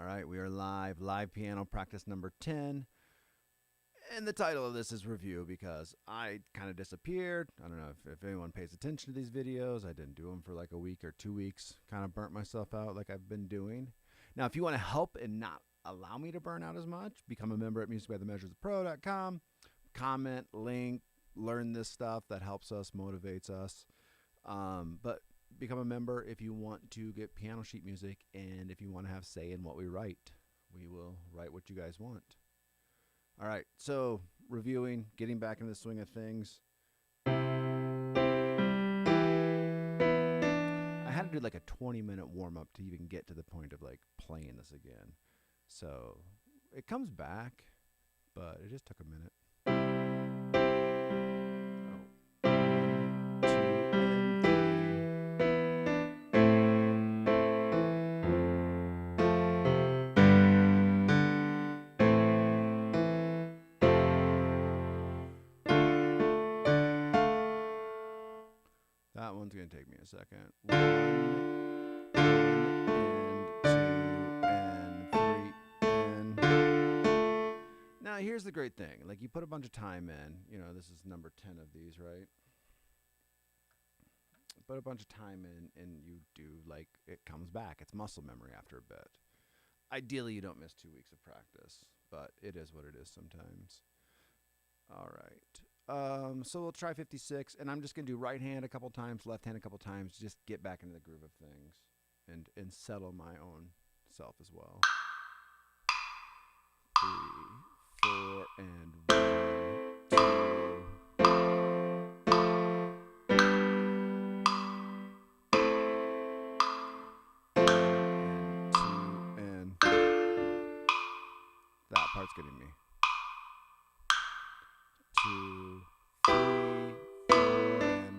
All right, we are live piano practice number 10. And the title of this is review because I kind of disappeared. I don't know if anyone pays attention to these videos. I didn't do them for like a week or 2 weeks. Kind of burnt myself out like I've been doing. Now, if you want to help and not allow me to burn out as much, become a member at musicbythemeasurespro.com. Comment, link, learn this stuff that helps us, motivates us. But become a member if you want to get piano sheet music and if you want to have say in what we write. We will write what you guys want. All right, so reviewing, getting back into the swing of things. I had to do like a 20-minute warm-up to even get to the point of like playing this again. So it comes back, but it just took a minute. That one's going to take me a second. 1 and 2 and 3 and... Now, here's the great thing. Like, you put a bunch of time in. You know, this is number 10 of these, right? Put a bunch of time in, and you do, like, it comes back. It's muscle memory after a bit. Ideally, you don't miss 2 weeks of practice, but it is what it is sometimes. All right. So we'll try 56, and I'm just going to do right hand a couple times, left hand a couple times, just get back into the groove of things and settle my own self as well. 3, 4, and 1, 2. And 2, and that part's getting me. 2, 3, 4, and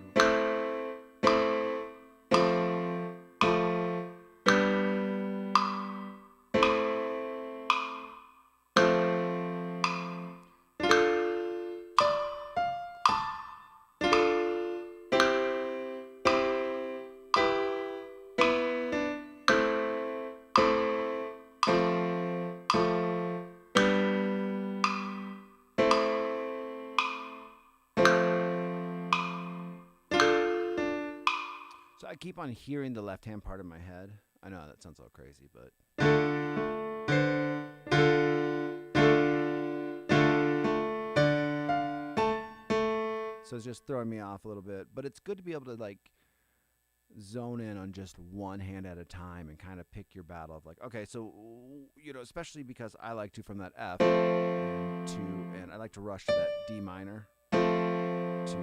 so I keep on hearing the left hand part in my head. I know that sounds a little crazy, but so it's just throwing me off a little bit. But it's good to be able to like zone in on just one hand at a time and kind of pick your battle of like, okay, so, you know, especially because I like to from that F and I like to rush to that D minor to,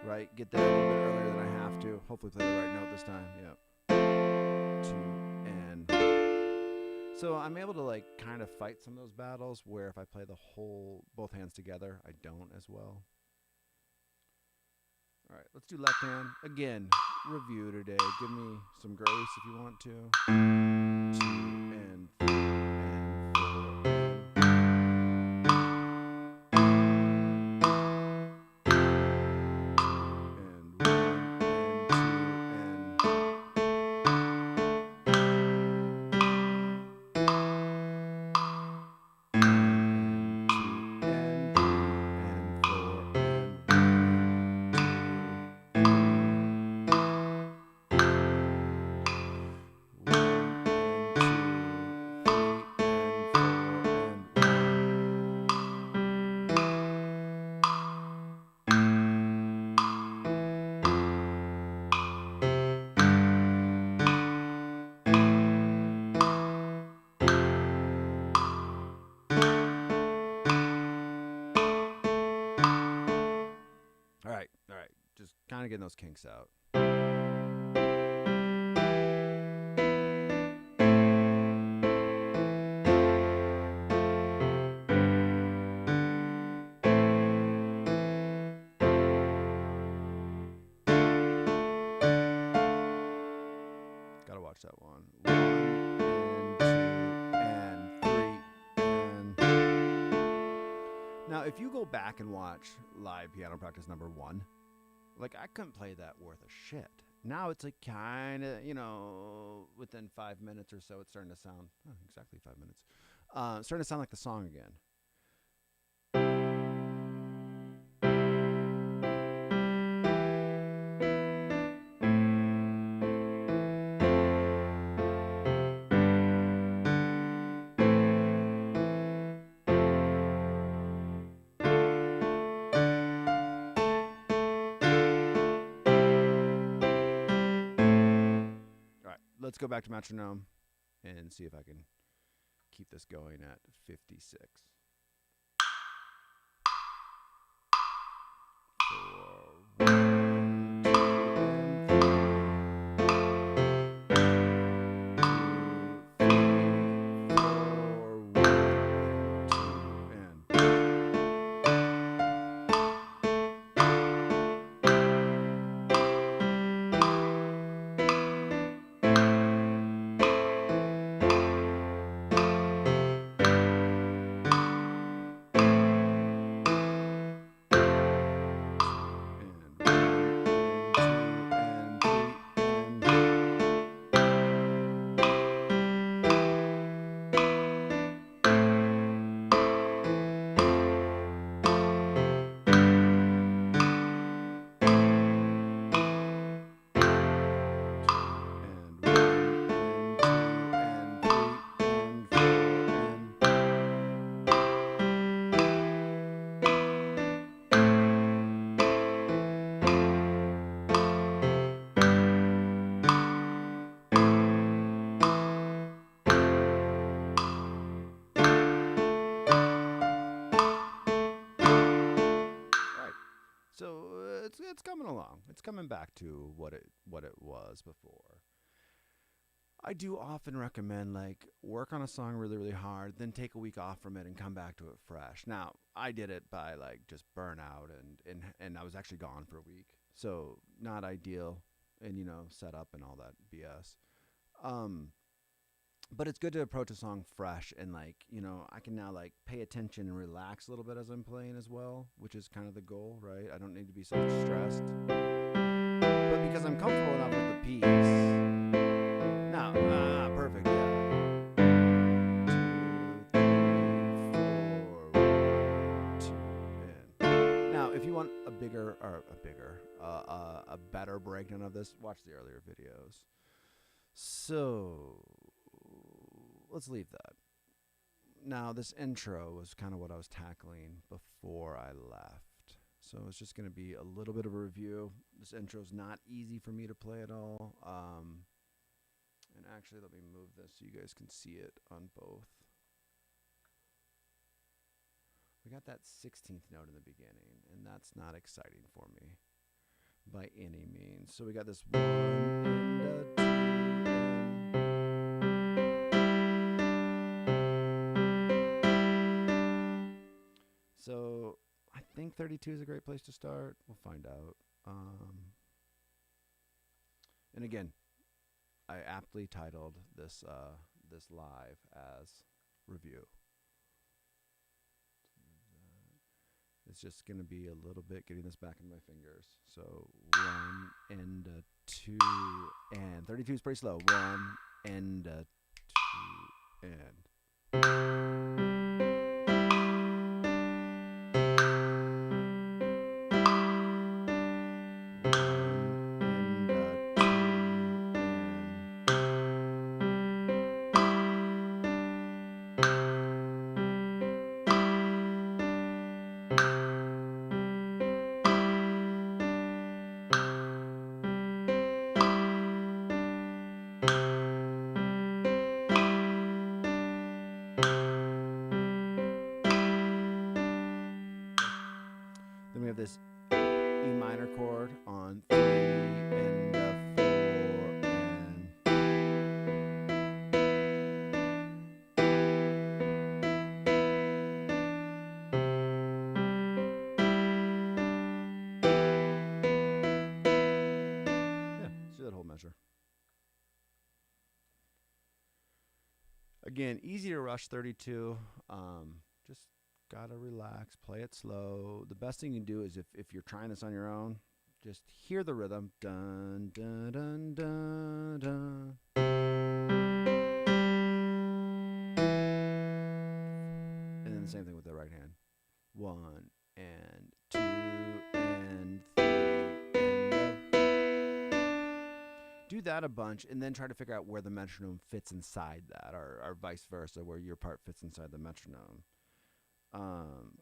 right? Get there a little bit earlier than I have to. Hopefully play the right note this time. Yep. 2 and so I'm able to like kind of fight some of those battles where if I play both hands together, I don't as well. All right, let's do left hand. Again, review today. Give me some grace if you want to. 2 and 3 and 4 and 1 and 2 All right. Just kind of getting those kinks out. Gotta watch that one. 1 and 2 and 3 and... Now, if you go back and watch live piano practice number 1, like I couldn't play that worth a shit. Now it's like kind of, within 5 minutes or so, it's starting to sound, exactly 5 minutes, starting to sound like the song again. All right, let's go back to metronome and see if I can keep this going at 56. 4, 1, 2, and 3, 4, 1, 2, and so it's coming along. It's coming back to what it was before. I do often recommend like work on a song really really hard, then take a week off from it and come back to it fresh. Now I did it by like just burnout and I was actually gone for a week, so not ideal, and set up and all that BS. But it's good to approach a song fresh and like I can now like pay attention and relax a little bit as I'm playing as well, which is kind of the goal, right? I don't need to be so stressed, but because I'm comfortable enough with the piece now, perfect, yeah. 2, 3, 4, 1, 2, and now if you want a better breakdown of this, watch the earlier videos. So let's leave that. Now, this intro was kind of what I was tackling before I left. So it's just going to be a little bit of a review. This intro is not easy for me to play at all. And actually, let me move this so you guys can see it on both. We got that 16th note in the beginning, and that's not exciting for me by any means. So we got this 1 and a 2. So I think 32 is a great place to start. We'll find out. And again, I aptly titled this live as review. It's just going to be a little bit getting this back in my fingers. So 1 and a 2 and 32 is pretty slow. 1 and a 2 and. Then we have this E minor chord on 3 and a 4 and. Yeah, see that whole measure. Again, easy to rush 32. Just gotta relax, play it slow. The best thing you can do is if you're trying this on your own, Just hear the rhythm. Dun, dun, dun, dun, dun. And then the same thing with the right hand. 1 and 2 and 3 and do that a bunch, and then try to figure out where the metronome fits inside that, or vice versa, where your part fits inside the metronome.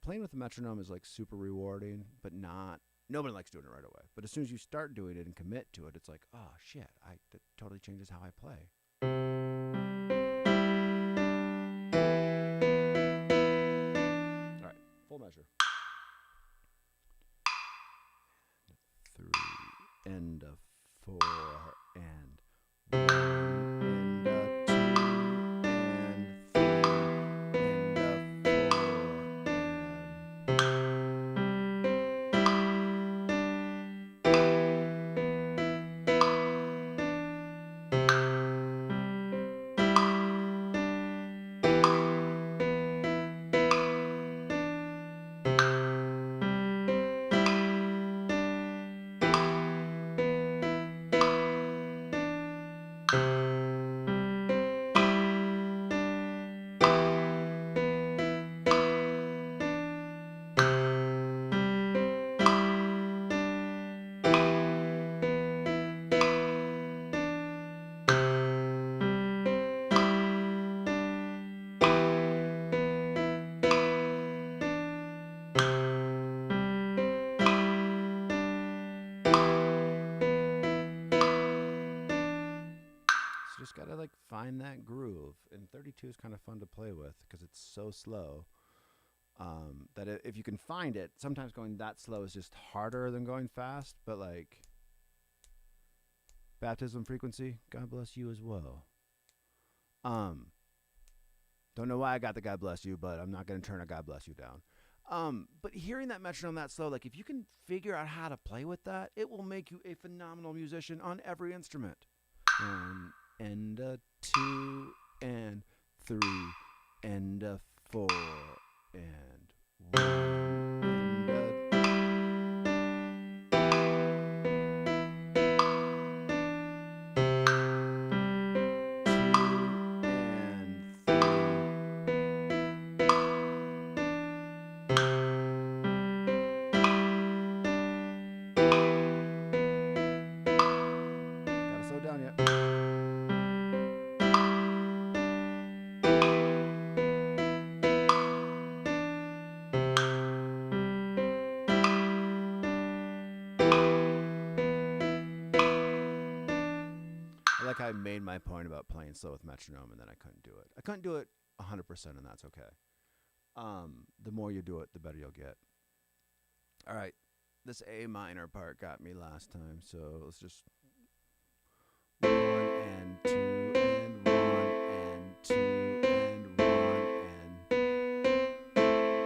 Playing with the metronome is like super rewarding, but nobody likes doing it right away. But as soon as you start doing it and commit to it, it's like, oh shit, that totally changes how I play. All right, full measure. 3 and a 4 and 1 and a 2 and 3 and a just gotta like find that groove, and 32 is kind of fun to play with because it's so slow that if you can find it, sometimes going that slow is just harder than going fast. But like baptism frequency, God bless you as well. Don't know why I got the God bless you, but I'm not gonna turn a God bless you down. But hearing that metronome that slow, like if you can figure out how to play with that, it will make you a phenomenal musician on every instrument. 1 and a 2 and 3 and a 4 and 1 and a 2 and 3. Gotta slow down yet. I like how I made my point about playing slow with metronome, and then I couldn't do it. I couldn't do it 100%, and that's okay. The more you do it, the better you'll get. All right, this A minor part got me last time, so let's just 1 and 2 and 1 and 2 and 1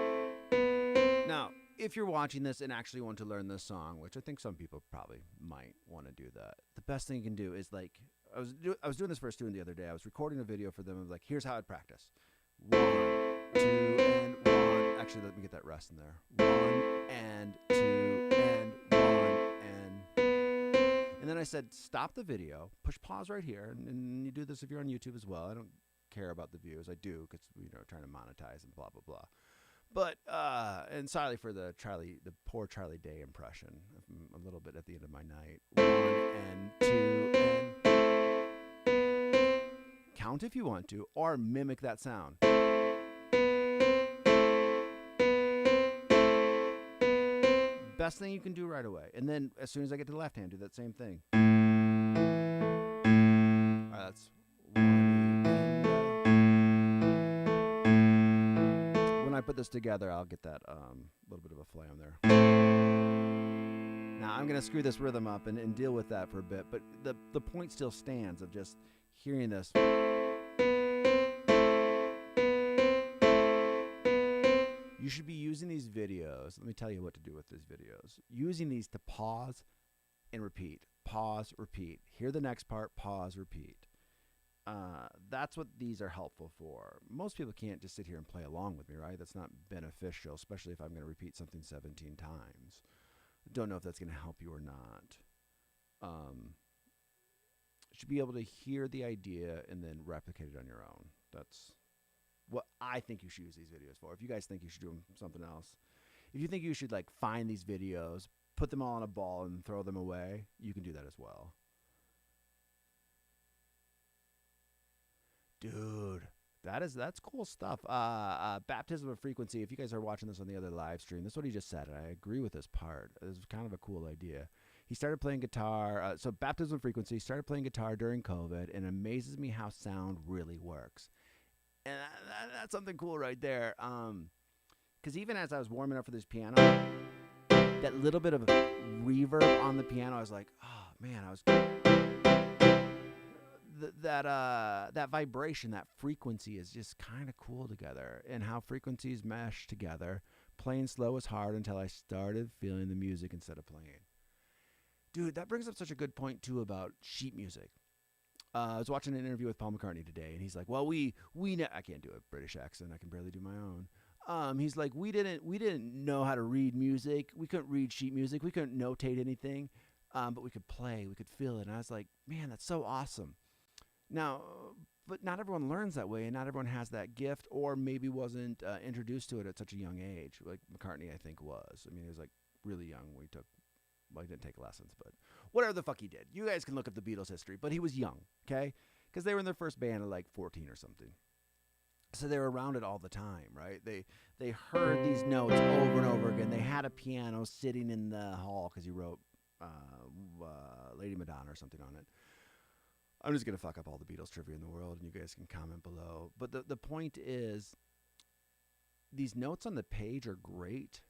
and. Now, if you're watching this and actually want to learn this song, which I think some people probably might want to do that, the best thing you can do is like, I was doing this for a student the other day. I was recording a video for them of like, here's how I'd practice. 1, 2 and 1. Actually, let me get that rest in there. 1 and 2 and 1 and then I said, stop the video, push pause right here, and you do this if you're on YouTube as well. I don't care about the views. I do because trying to monetize and blah blah blah. But and sorry for the poor Charlie Day impression. I'm a little bit at the end of my night. 1 and 2 and count if you want to, or mimic that sound. Best thing you can do right away. And then as soon as I get to the left hand, do that same thing. All right, that's 1 and when I put this together, I'll get that little bit of a flam there. Now I'm gonna screw this rhythm up and deal with that for a bit, but the point still stands of just hearing this. You should be using these videos. Let me tell you what to do with these videos. Using these to pause and repeat. Pause, repeat. Hear the next part, pause, repeat. That's what these are helpful for. Most people can't just sit here and play along with me, right? That's not beneficial, especially if I'm going to repeat something 17 times. Don't know if that's going to help you or not. You should be able to hear the idea and then replicate it on your own. That's what I think you should use these videos for. If you guys think you should do something else, if you think you should like find these videos, put them all in a ball and throw them away, you can do that as well. Dude, that's cool stuff. Baptism of frequency. If you guys are watching this on the other live stream, this is what he just said, and I agree with this part. It's kind of a cool idea. He started playing guitar. So baptism of frequency. Started playing guitar during COVID, and it amazes me how sound really works. And that's something cool right there. Because even as I was warming up for this piano, that little bit of reverb on the piano, I was like, oh man, that vibration, that frequency is just kind of cool together, and how frequencies mesh together. Playing slow was hard until I started feeling the music instead of playing. Dude, that brings up such a good point too about sheet music. I was watching an interview with Paul McCartney today, and he's like, "Well, I can't do a British accent. I can barely do my own." He's like, "We didn't know how to read music. We couldn't read sheet music. We couldn't notate anything, but we could play. We could feel it." And I was like, "Man, that's so awesome." Now, but not everyone learns that way, and not everyone has that gift, or maybe wasn't introduced to it at such a young age. Like McCartney, I think was. I mean, he was like really young when he took. Well, he didn't take lessons, but whatever the fuck he did. You guys can look up the Beatles history, but he was young, okay? Because they were in their first band at like 14 or something. So they were around it all the time, right? They heard these notes over and over again. They had a piano sitting in the hall because he wrote Lady Madonna or something on it. I'm just going to fuck up all the Beatles trivia in the world, and you guys can comment below. But the point is, these notes on the page are great.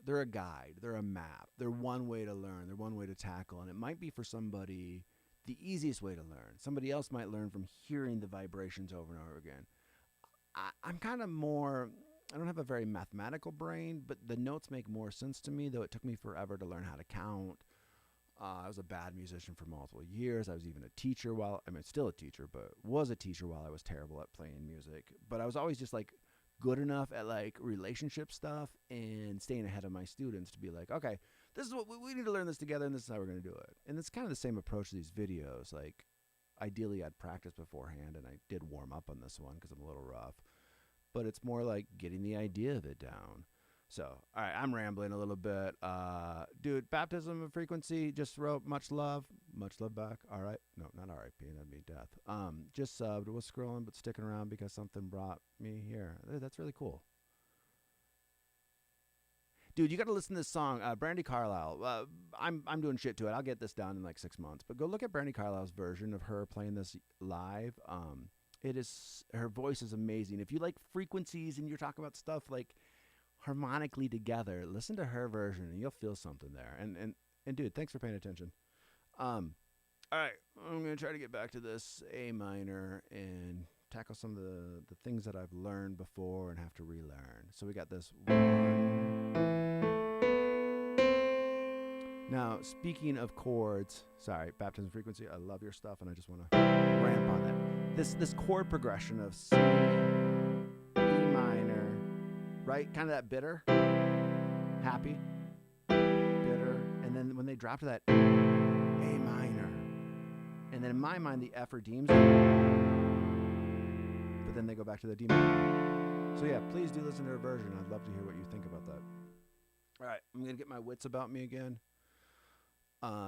They're a guide. They're a map. They're one way to learn. They're one way to tackle. And it might be for somebody the easiest way to learn. Somebody else might learn from hearing the vibrations over and over again. I'm kind of more, I don't have a very mathematical brain, but the notes make more sense to me, though it took me forever to learn how to count. I was a bad musician for multiple years. I was even a teacher still a teacher, but was a teacher while I was terrible at playing music. But I was always just like, good enough at like relationship stuff and staying ahead of my students to be like, okay, this is what we need to learn this together, and this is how we're going to do it. And it's kind of the same approach to these videos. Like, ideally I'd practice beforehand, and I did warm up on this one because I'm a little rough, but it's more like getting the idea of it down. So, all right, I'm rambling a little bit. Dude, baptism of frequency just wrote much love back. All right. No, not RIP. That'd be death. Just subbed. Was scrolling, but sticking around because something brought me here. That's really cool. Dude, you got to listen to this song, Brandi Carlile. I'm doing shit to it. I'll get this done in like 6 months. But go look at Brandi Carlile's version of her playing this live. Her voice is amazing. If you like frequencies and you're talking about stuff like harmonically together, listen to her version and you'll feel something there. And dude, thanks for paying attention. All right, I'm gonna try to get back to this A minor and tackle some of the things that I've learned before and have to relearn. So we got this one. Now, speaking of chords, sorry, baptism frequency, I love your stuff, and I just want to ramp on that. This chord progression of C, right? Kind of that bitter, happy, bitter. And then when they drop to that A minor, and then in my mind, the F redeems it, but then they go back to the D minor. So yeah, please do listen to her version. I'd love to hear what you think about that. All right, I'm going to get my wits about me again.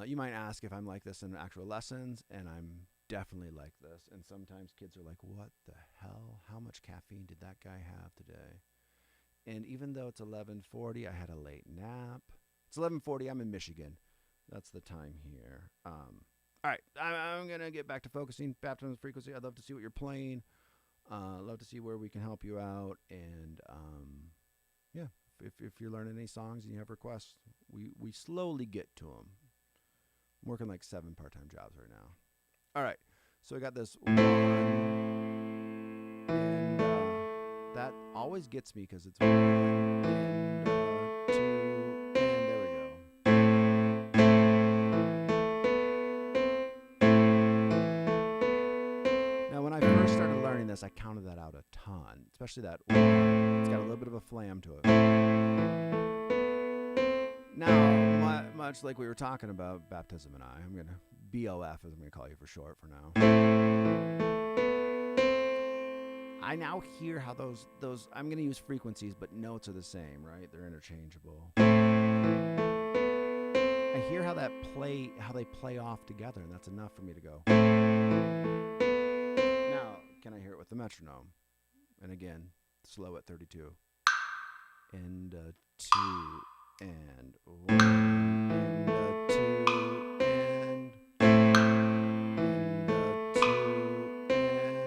You might ask if I'm like this in actual lessons, and I'm definitely like this. And sometimes kids are like, what the hell? How much caffeine did that guy have today? And even though it's 11:40, I had a late nap. It's 11:40. I'm in Michigan. That's the time here. All right. I'm going to get back to focusing. Baptism frequency. I'd love to see what you're playing. Love to see where we can help you out. And, yeah, if you're learning any songs and you have requests, we slowly get to them. I'm working like 7 part-time jobs right now. All right. So I got this one. That always gets me because it's 1 and 2, and there we go. Now, when I first started learning this, I counted that out a ton, especially that 1. It's got a little bit of a flam to it. Now, much like we were talking about baptism and I'm going to BOF, as I'm going to call you for short for now. I now hear how those I'm going to use frequencies, but notes are the same, right? They're interchangeable. I hear how they play off together, and that's enough for me to go. Now, can I hear it with the metronome? And again, slow at 32. And 2 and 1 and 2 and 2 and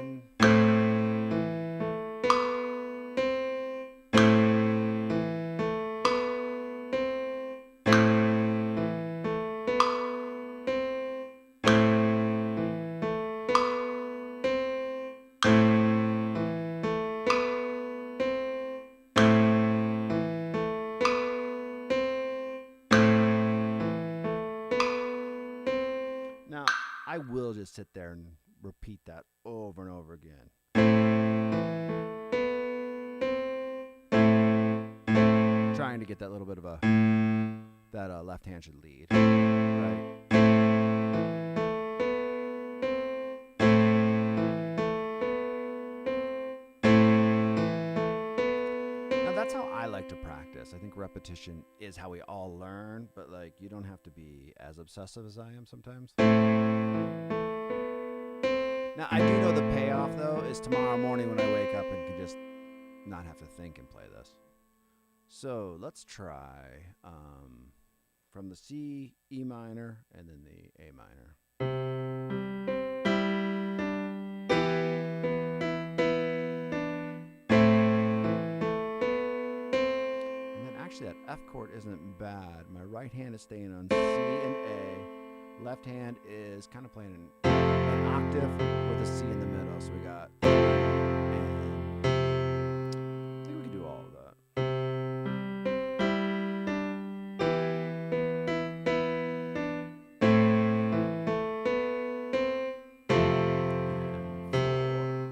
Now, I will just sit there and repeat that over and over again. Trying to get that little bit of that left hand should lead, right? Now, that's how I like to practice. I think repetition is how we all learn, but like you don't have to be as obsessive as I am sometimes. Now, I do know the payoff, though, is tomorrow morning when I wake up and can just not have to think and play this. So let's try from the C, E minor, and then the A minor. And then actually that F chord isn't bad. My right hand is staying on C and A. Left hand is kind of playing an octave with a C in the middle. So we got and I think we can do all of that.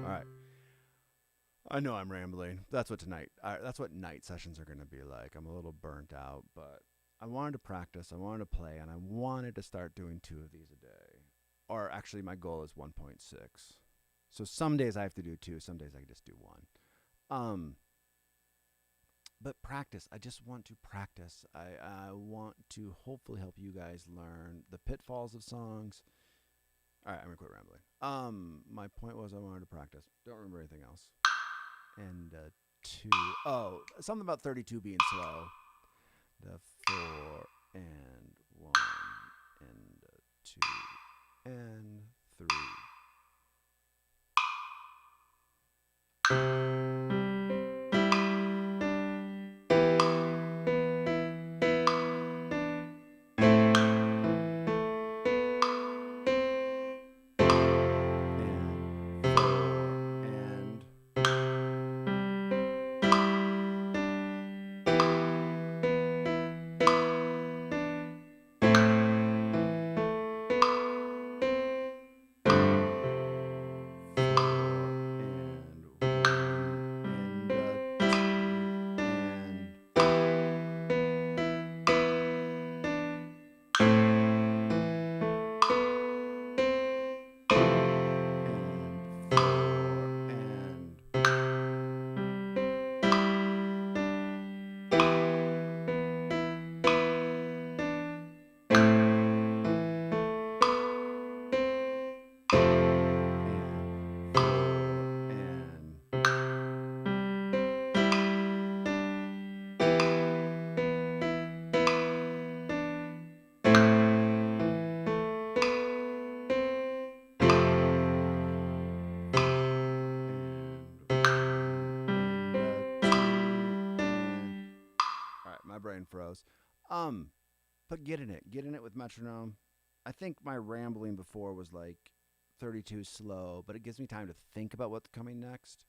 All right. I know I'm rambling. That's what night sessions are going to be like. I'm a little burnt out, but I wanted to practice, I wanted to play, and I wanted to start doing 2 of these a day. Or actually, my goal is 1.6. So some days I have to do 2, some days I can just do 1. But practice, I just want to practice. I want to hopefully help you guys learn the pitfalls of songs. All right, I'm going to quit rambling. My point was I wanted to practice. Don't remember anything else. And 2, something about 32 being slow. The 4 and 1 and 2 and 3. My brain froze. But getting it with metronome. I think my rambling before was like 32 slow, but it gives me time to think about what's coming next.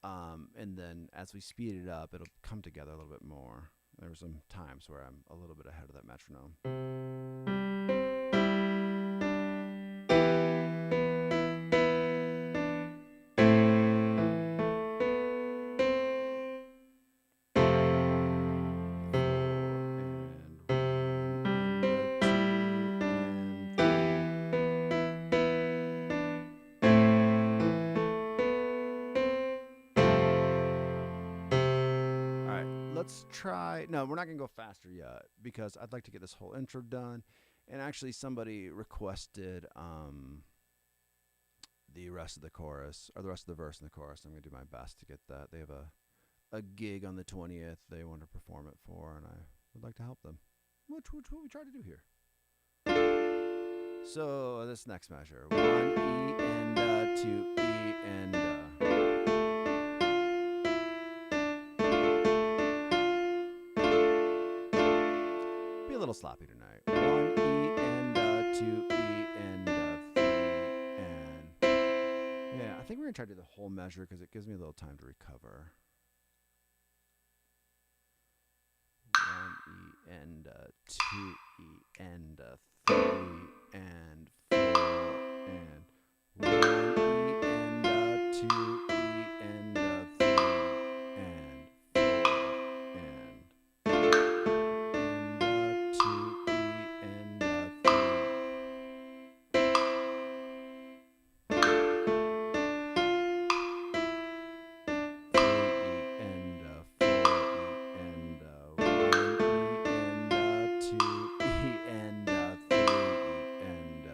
And then as we speed it up, it'll come together a little bit more. There were some times where I'm a little bit ahead of that metronome. let's try. No, we're not going to go faster yet because I'd like to get this whole intro done. And actually, somebody requested the rest of the chorus, or the rest of the verse in the chorus. I'm going to do my best to get that. They have a gig on the 20th they want to perform it for, and I would like to help them, which what we try to do here. So this next measure, 1 E and 2 E and be a little sloppy tonight. 1 E and 2 E and 3 and yeah. I think we're gonna try to do the whole measure because it gives me a little time to recover. 1 E and 2 E and 3 and 4 and 1 E and 2 E and 3 and 4 and 2 E and 3 and 4 E and 1 E and 2 E and 3 and 4 E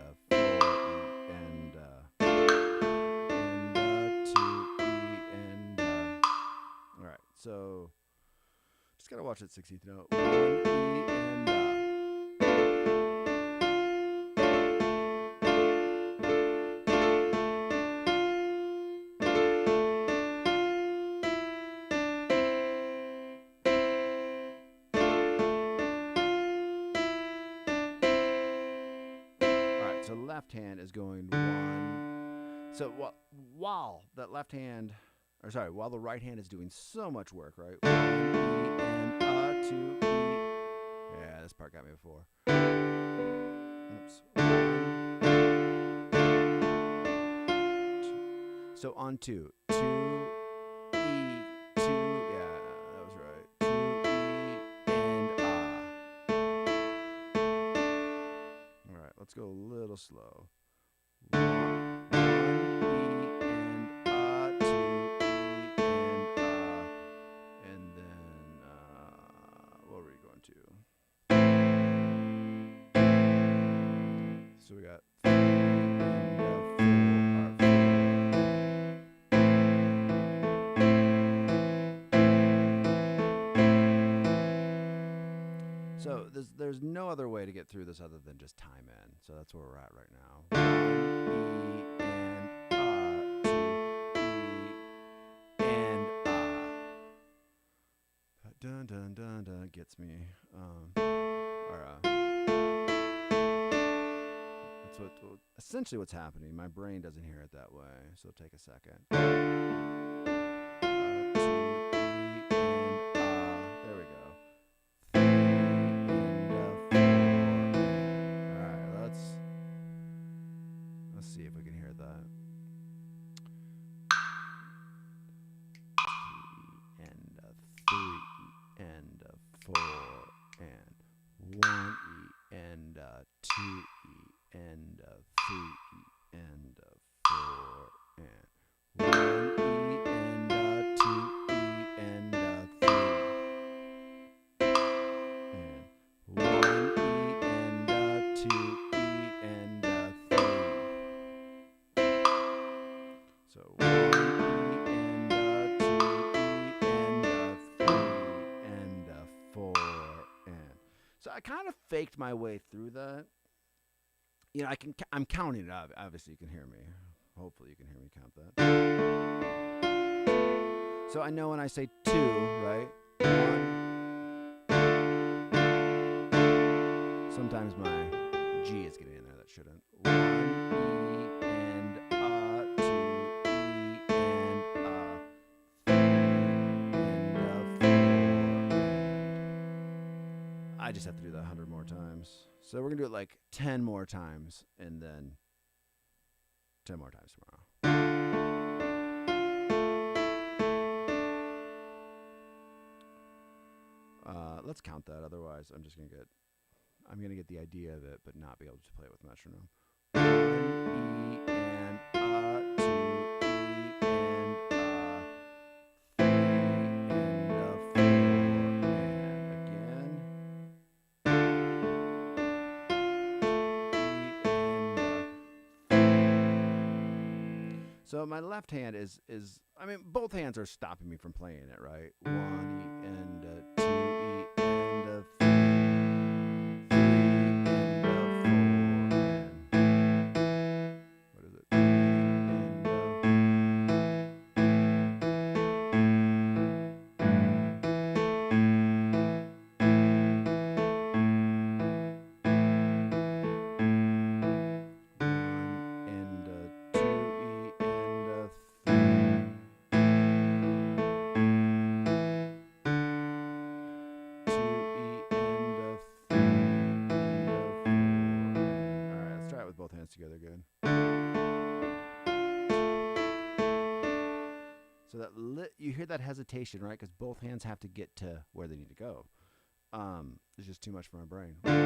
and 2 E and all right. So just gotta watch that 16th note. 1 E and so left hand is going 1. So while that left hand, or sorry, while the right hand is doing so much work, right? 1 E and 2 E. Yeah, this part got me before. Oops. 1, 2. So on 2, 2 E, 2. Yeah, that was right. 2 E and All right, let's go a little slow. 1 E and 2 E and then what were we going to? So we got 3 and 4. So there's no other way to get through this other than just time in. So that's where we're at right now. 1 E and 2 E and dun dun dun dun gets me. That's essentially what's happening. My brain doesn't hear it that way, so take a second. 2 E and there we go. 3 and 4. All right, let's see if we can hear that. E and 3 and 4 and 1 E and 2 E and 3 E and 4 and 1 E and 2 E and 3 and 1 E and 2 E and 3. So 1 E and 2 E and 3 and 4 and so I kind of faked my way through that. You know, I'm counting it up. Obviously, you can hear me. Hopefully, you can hear me count that. So I know when I say 2, right? 1. Sometimes my G is getting in there that shouldn't. 1 E and 2 E and 3 and 4. I just have to do that 100 more times. So we're going to do it like 10 more times and then 10 more times tomorrow. Let's count that. Otherwise, I'm going to get the idea of it, but not be able to play it with metronome. 1 E and 2 E and 3 and 4. So my left hand is I mean, both hands are stopping me from playing it, right? 1 E and 2 E and 3 and 4 and what is it? 3 and both hands together good. So that you hear that hesitation, right? Because both hands have to get to where they need to go. It's just too much for my brain. 1 E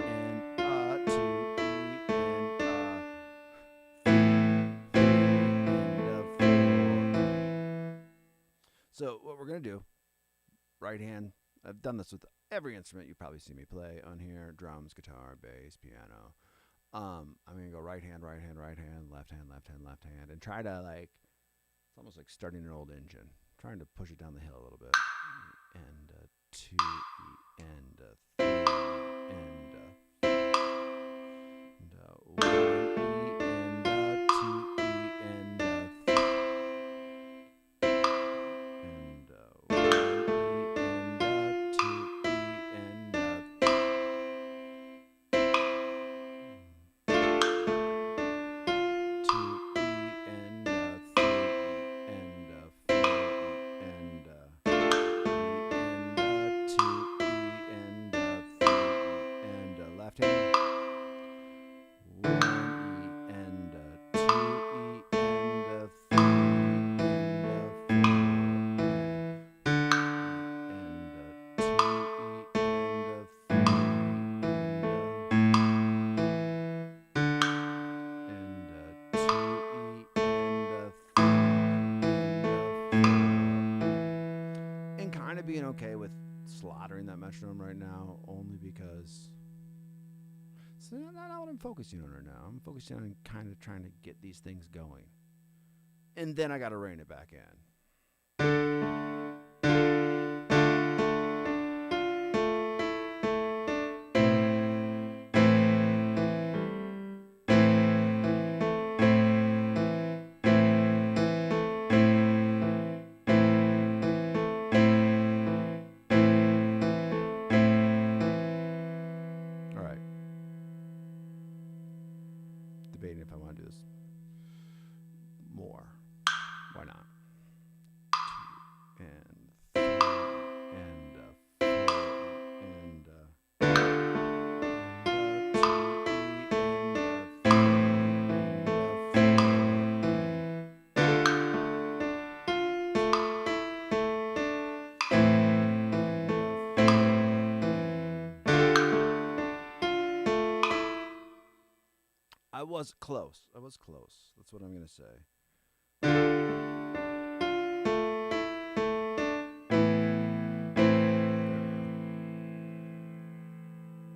and 2 E and 3 and 4. So what we're gonna do, right hand. I've done this with every instrument you probably see me play on here: drums, guitar, bass, piano. I'm gonna go right hand, right hand, right hand, left hand, left hand, left hand, and try to it's almost like starting an old engine, trying to push it down the hill a little bit. And 2 E and 3 and 1 E and 2 E and 3 and 1 E and 2 E and being okay with slaughtering that metronome right now, only because it's not what I'm focusing on right now. I'm focusing on kind of trying to get these things going, and then I got to rein it back in. Debating if I want to do this more. Why not? 2 and 3 and 4 and 2 I was close. That's what I'm going to say.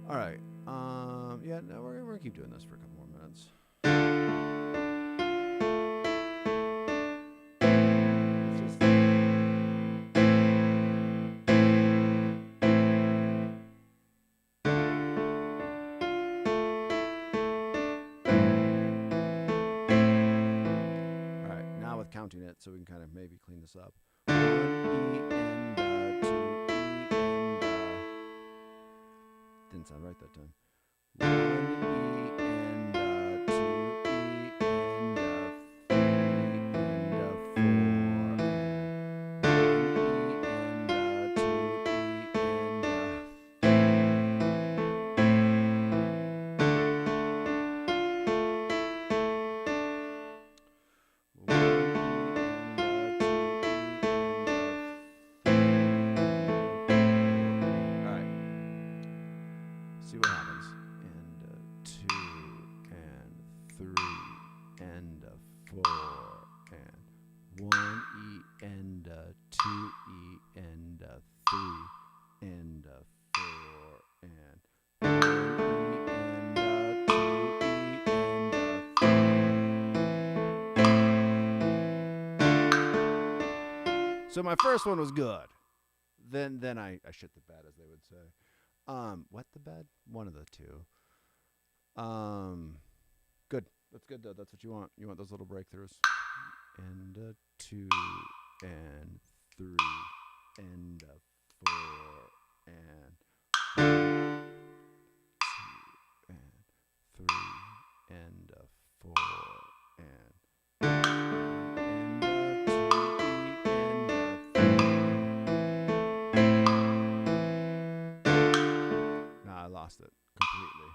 All right. Yeah, no, we're going to keep doing this for a couple more minutes. Counting it so we can kind of maybe clean this up. 1 E and 2 E and didn't sound right that time. 1 E and 2 E and 3 and 4 and 1 E and 2 E and see what happens. And 2 and 3 and 4 and 1 E and 2 E and 3 and 4 and 1 E and 2 E and 3. So my first one was good. Then I shit the bed, as they would say. Wet the bed? One of the two. Good. That's good though. That's what you want. You want those little breakthroughs. And 2 and 3 and 4 and 2 and 3 and 4 and I lost it completely.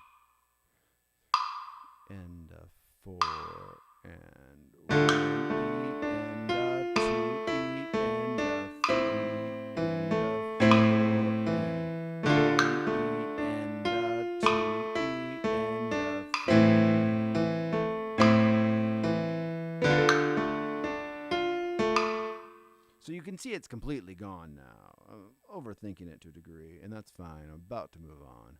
And 4 and 1 E and 2 E and 3 and 4 and 2 E and 3. So you can see it's completely gone now. I'm overthinking it to a degree, and that's fine. I'm about to move on.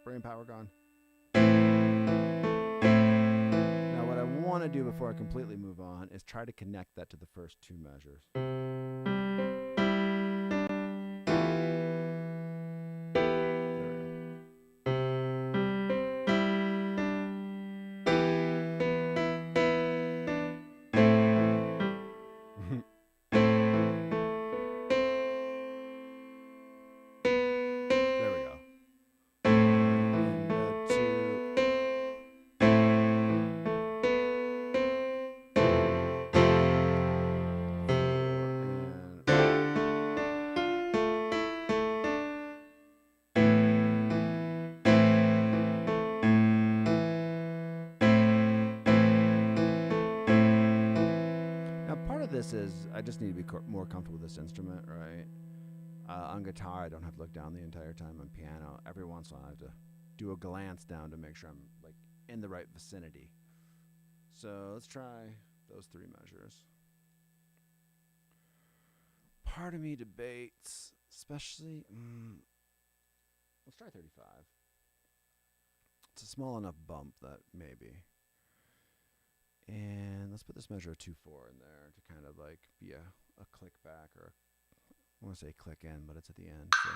Brain power gone. Now what I want to do before I completely move on is try to connect that to the first two measures. This is, I just need to be more comfortable with this instrument, right? On guitar, I don't have to look down the entire time. On piano, every once in a while I have to do a glance down to make sure I'm like in the right vicinity. So let's try those 3 measures. Part of me debates, especially, let's try 35. It's a small enough bump that maybe. And let's put this measure of 2-4 in there to kind of like be a click back, or I want to say click in, but it's at the end. So.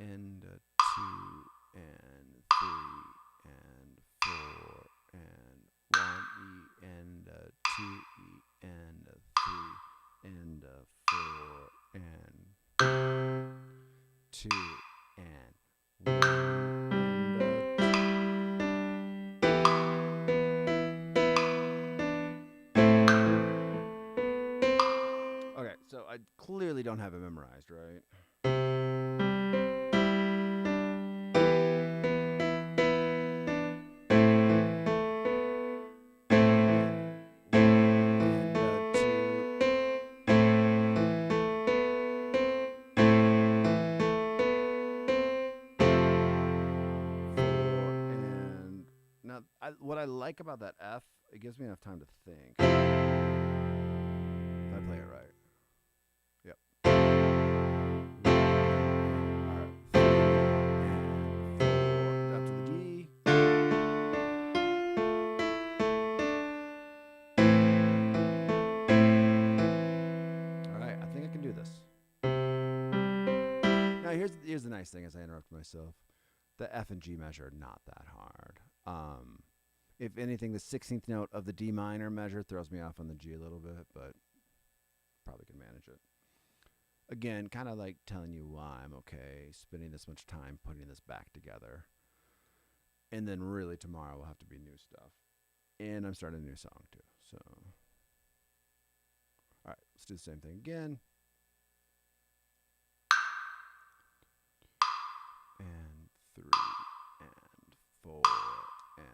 And 2 and 3 and 4 and 1 E and 2 E and 3 and 4 and 2 and 1 and okay, so I clearly don't have it memorized, right? What I like about that F, it gives me enough time to think. If I play it right. Yep. Alright. 3 and 4. Up to the D. Alright, I think I can do this. Now here's the nice thing as I interrupt myself. The F and G measure are not that hard. If anything, the 16th note of the D minor measure throws me off on the G a little bit, but probably can manage it. Again, kind of like telling you why I'm okay spending this much time putting this back together. And then really tomorrow will have to be new stuff. And I'm starting a new song too. So, all right, let's do the same thing again. And 3 and 4 and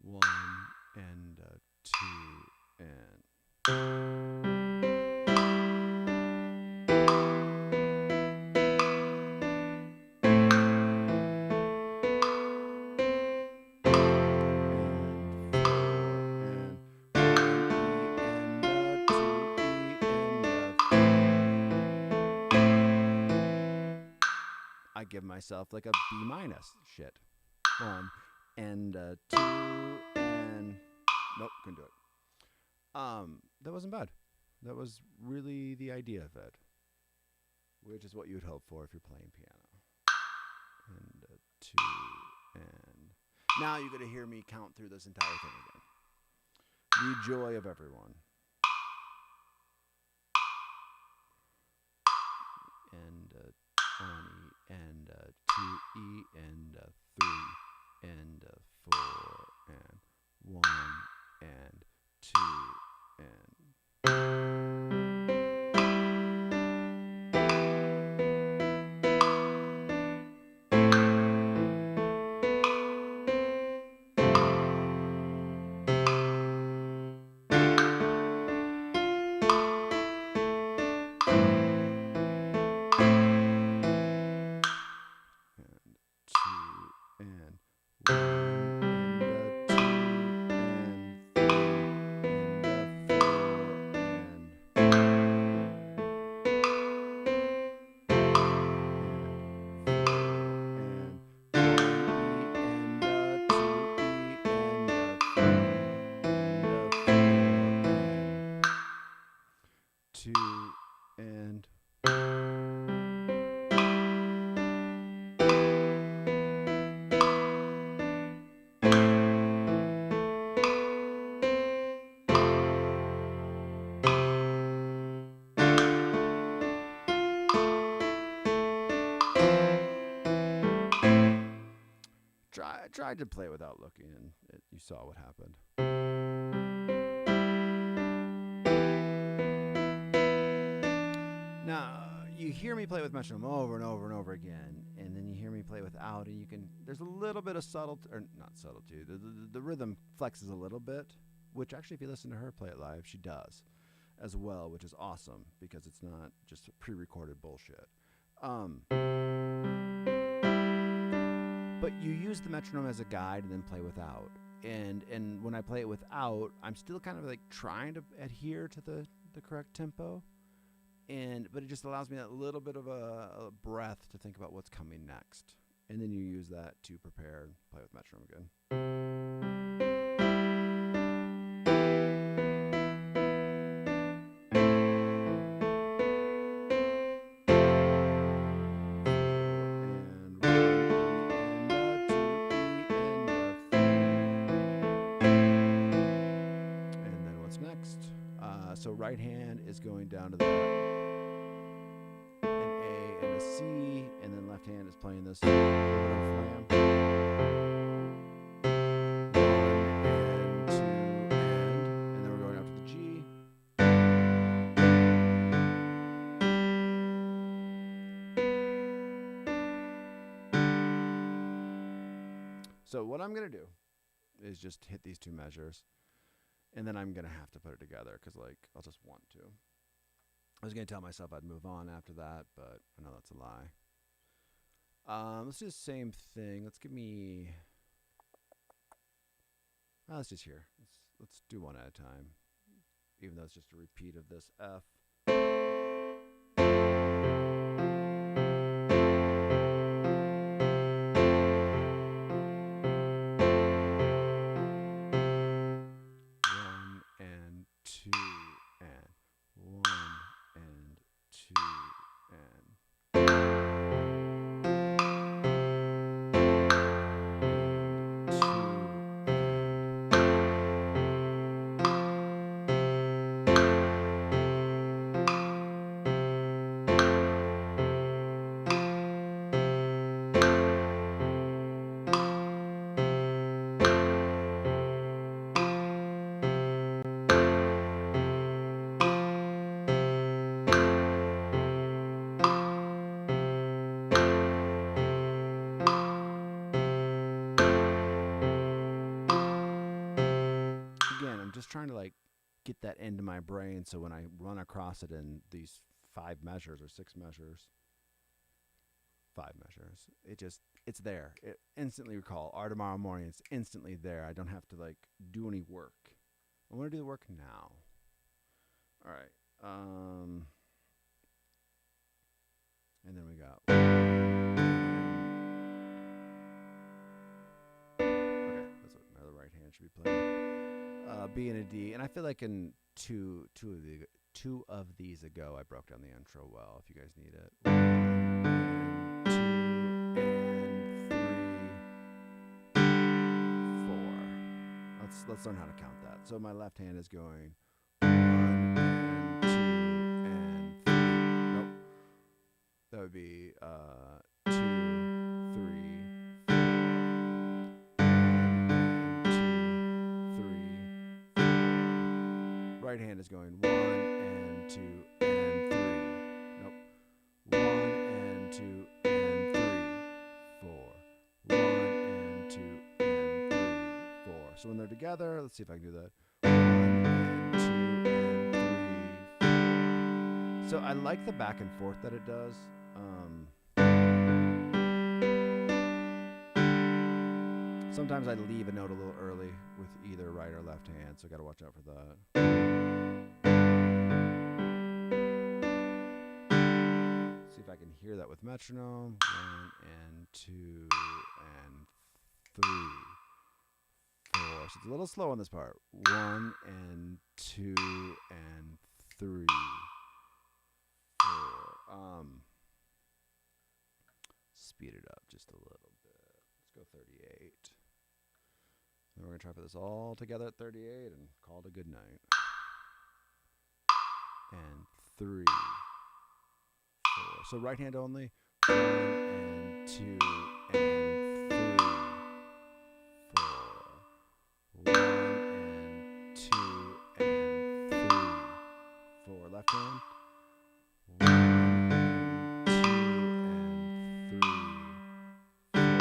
one and 2 and I give myself like a B minus. Shit. 1 and 2 and nope, couldn't do it. That wasn't bad. That was really the idea of it, which is what you would hope for if you're playing piano. And 2 and now you're gonna hear me count through this entire thing again. The joy of everyone. And 1 E and 2 E and 3 and 4 and 1 and 2 and tried to play without looking, and you saw what happened. Now, you hear me play with metronome over and over and over again, and then you hear me play without, and you can, there's a little bit of subtlety, or not subtlety, the rhythm flexes a little bit, which actually if you listen to her play it live, she does as well, which is awesome, because it's not just pre-recorded bullshit. But you use the metronome as a guide and then play without. And when I play it without, I'm still kind of like trying to adhere to the correct tempo. But it just allows me that little bit of a breath to think about what's coming next. And then you use that to prepare and play with metronome again. So right hand is going down to the an A and a C, and then left hand is playing this flam. 1 and 2 and then we're going up to the G. So what I'm gonna do is just hit these 2 measures. And then I'm going to have to put it together because, like, I'll just want to. I was going to tell myself I'd move on after that, but I know that's a lie. Let's do the same thing. Let's give me... let's just hear. Let's do one at a time, even though it's just a repeat of this F. Trying to like get that into my brain so when I run across it in these 5 measures or 6 measures, 5 measures, it's there. It instantly recall. Or tomorrow morning, it's instantly there. I don't have to like do any work. I want to do the work now. All right. And then we got should be playing B and a D. And I feel like in two of these ago, I broke down the intro well. If you guys need it, 1 and 2 and 3, 4. Let's learn how to count that. So my left hand is going 1 and 2 and 3. Nope. That would be 2, 3, 4. 1 and 2, 3, 4. Right hand is going 1 and 2 and 3. Nope. 1 and 2 and 3, 4. 1 and 2 and 3, 4. So when they're together, let's see if I can do that. 1 and 2 and 3, 4. So I like the back and forth that it does. Sometimes I leave a note a little early with either right or left hand, so I gotta watch out for that. See if I can hear that with metronome. 1 and 2 and 3, 4. So it's a little slow on this part. 1 and 2 and 3, 4. Speed it up just a little bit. Let's go 38. Then we're going to try for this all together at 38 and call it a good night. And 3, 4. So right hand only. 1 and 2 and 3, 4. 1 and 2 and 3, 4. Left hand. 1 and 2 and 3,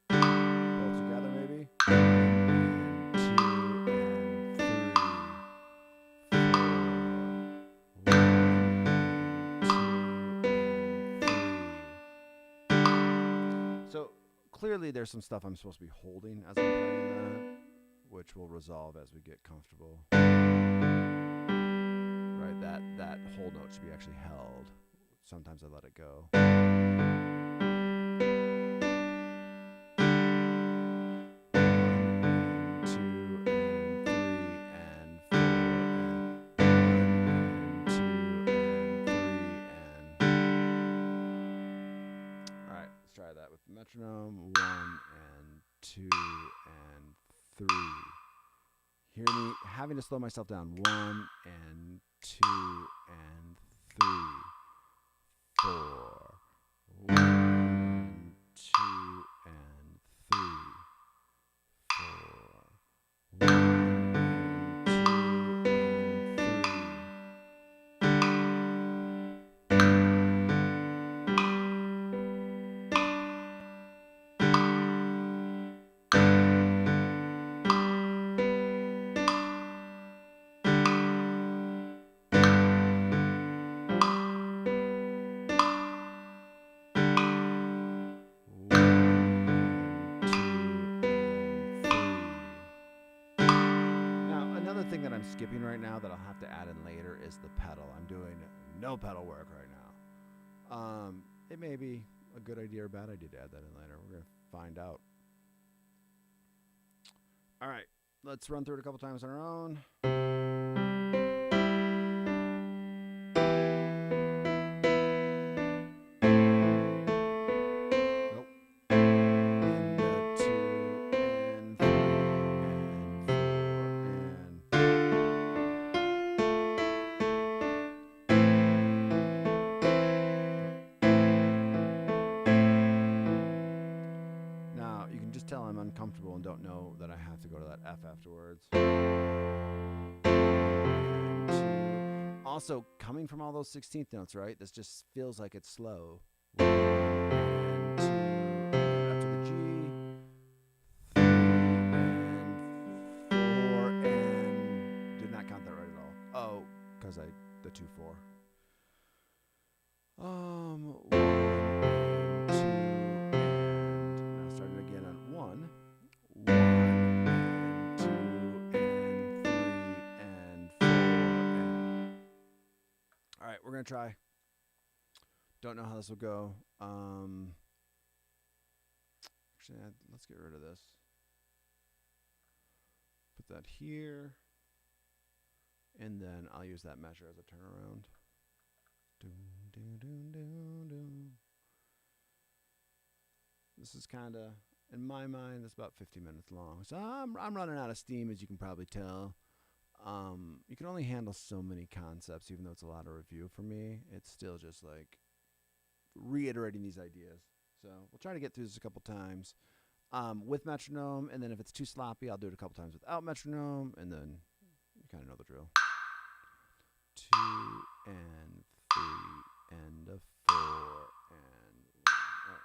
4. Both together maybe. 1 and 2 and 3, 4. 1 and 2 and 3. So clearly there's some stuff I'm supposed to be holding as I'm playing that, which will resolve as we get comfortable. Right, that whole note should be actually held. Sometimes I let it go. 1 and 2 and 3 and 4 and 1 and 2 and 3 and. All right, let's try that with the metronome. 1 and 2 and 3. Hear me having to slow myself down. 1 and 2 and 3, 4. 1 and 2 and 3, 4. 1 and 2 and thing that I'm skipping right now that I'll have to add in later is the pedal. I'm doing no pedal work right now. It may be a good idea or bad idea to add that in later. We're going to find out. All right, let's run through it a couple times on our own. Tell I'm uncomfortable and don't know that I have to go to that F afterwards. Also, coming from all those 16th notes, right? This just feels like it's slow. 1 and 2 and after the G, 3 and 4 and did not count that right at all. Oh, because the 2 4. 1 and 2 and now starting again on 1 and 2 and 3 and 4 and. All right, we're gonna try. Don't know how this will go. Actually, let's get rid of this. Put that here. And then I'll use that measure as a turnaround. This is kind of, in my mind, it's about 50 minutes long. So I'm running out of steam, as you can probably tell. You can only handle so many concepts, even though it's a lot of review for me. It's still just like reiterating these ideas. So we'll try to get through this a couple times with metronome, and then if it's too sloppy, I'll do it a couple times without metronome, and then you kind of know the drill. 2 and 3 and a 4 and 1. Oh.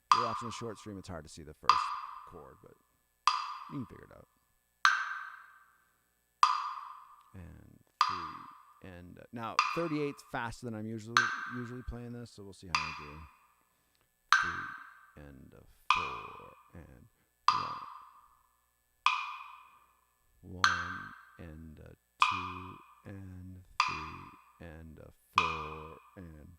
If you're watching a short stream, it's hard to see the first chord, but you can figure it out. And 3 and now 38's faster than I'm usually playing this, so we'll see how I do. 3 and a 4 and 1. 1 and a 2 and 3 and a 4 and.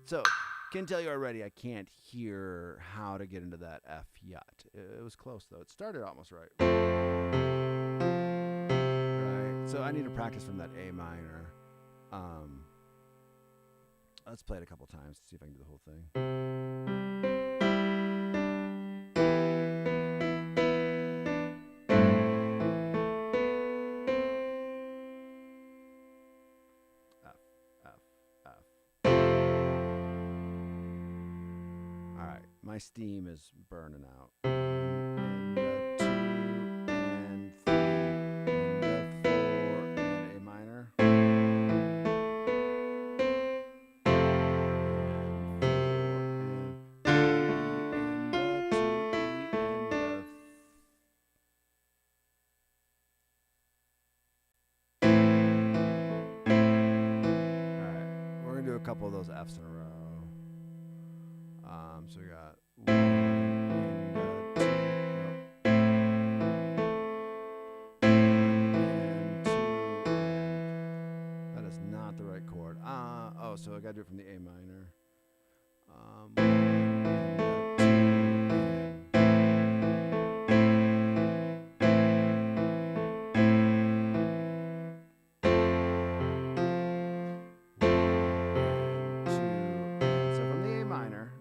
So, can tell you already, I can't hear how to get into that F yet. It was close, though. It started almost right. Right. So I need to practice from that A minor. Let's play it a couple times to see if I can do the whole thing. My steam is burning out. And a 2 and 3 and a 4 and A minor. Alright, we're gonna do a couple of those F's in a row. So we got 1 and 2, and 2, and that is not the right chord. Oh, so I gotta do it from the A minor. 1 and 2,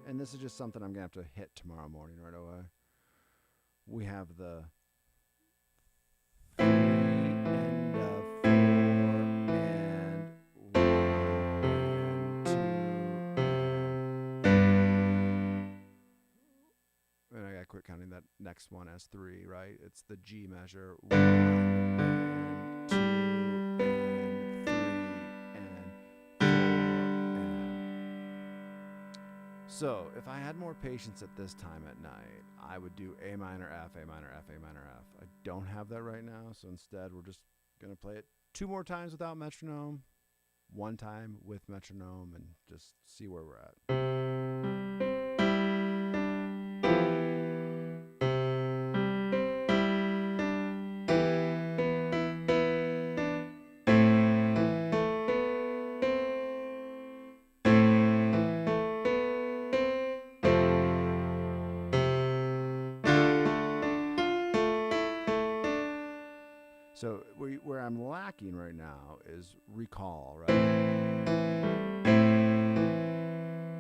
and this is just something I'm going to have to hit tomorrow morning right away. We have the 3 and a 4 and 1 and 2 and I got to quit counting that next one as 3, right? It's the G measure. 1 and 2 and 3 and 4 and. So, if I had more patience at this time at night, I would do A minor, F, A minor, F, A minor, F. I don't have that right now, so instead we're just going to play it 2 more times without metronome, 1 time with metronome, and just see where we're at. So where I'm lacking right now is recall, right?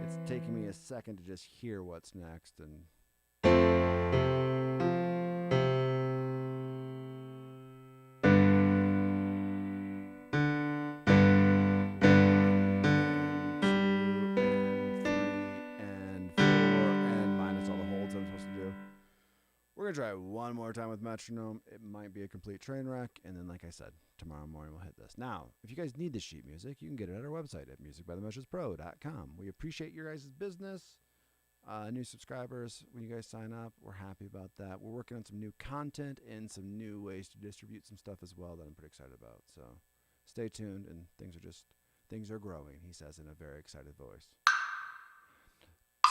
It's taking me a second to just hear what's next and we're going to try it one more time with metronome. It might be a complete train wreck. And then, like I said, tomorrow morning we'll hit this. Now, if you guys need the sheet music, you can get it at our website at musicbythemeasurespro.com. We appreciate your guys' business. New subscribers, when you guys sign up, we're happy about that. We're working on some new content and some new ways to distribute some stuff as well that I'm pretty excited about. So stay tuned, and things are just Things are growing, he says in a very excited voice.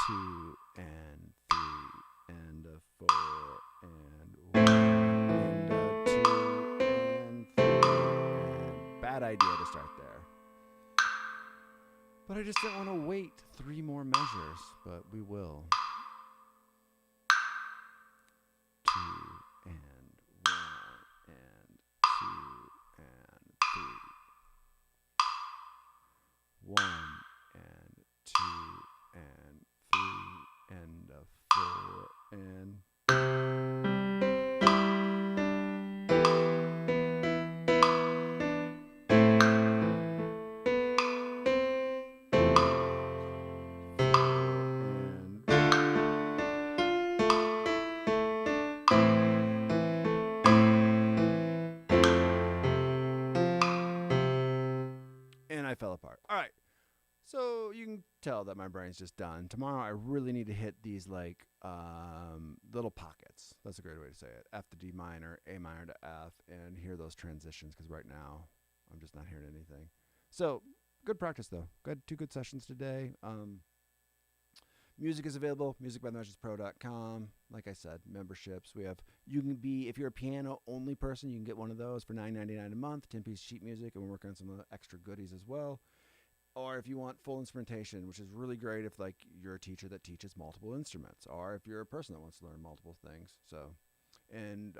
2 and 3 and a 4 and 1 and a 2 and 3 and bad idea to start there. But I just didn't want to wait 3 more measures, but we will. 2 and 1 and 2 and 3. 1 and 2 and 3 and a 4 and I fell apart. All right. So you can tell that my brain's just done. Tomorrow I really need to hit these like little pockets. That's a great way to say it. F to D minor, A minor to F, and hear those transitions because right now I'm just not hearing anything. So good practice though. Good 2 good sessions today. Music is available, musicbythemagicspro.com. Like I said, memberships. You can be, if you're a piano only person, you can get one of those for $9.99 a month, 10-piece sheet music, and we're working on some of the extra goodies as well. Or if you want full instrumentation, which is really great if like you're a teacher that teaches multiple instruments, or if you're a person that wants to learn multiple things. So, and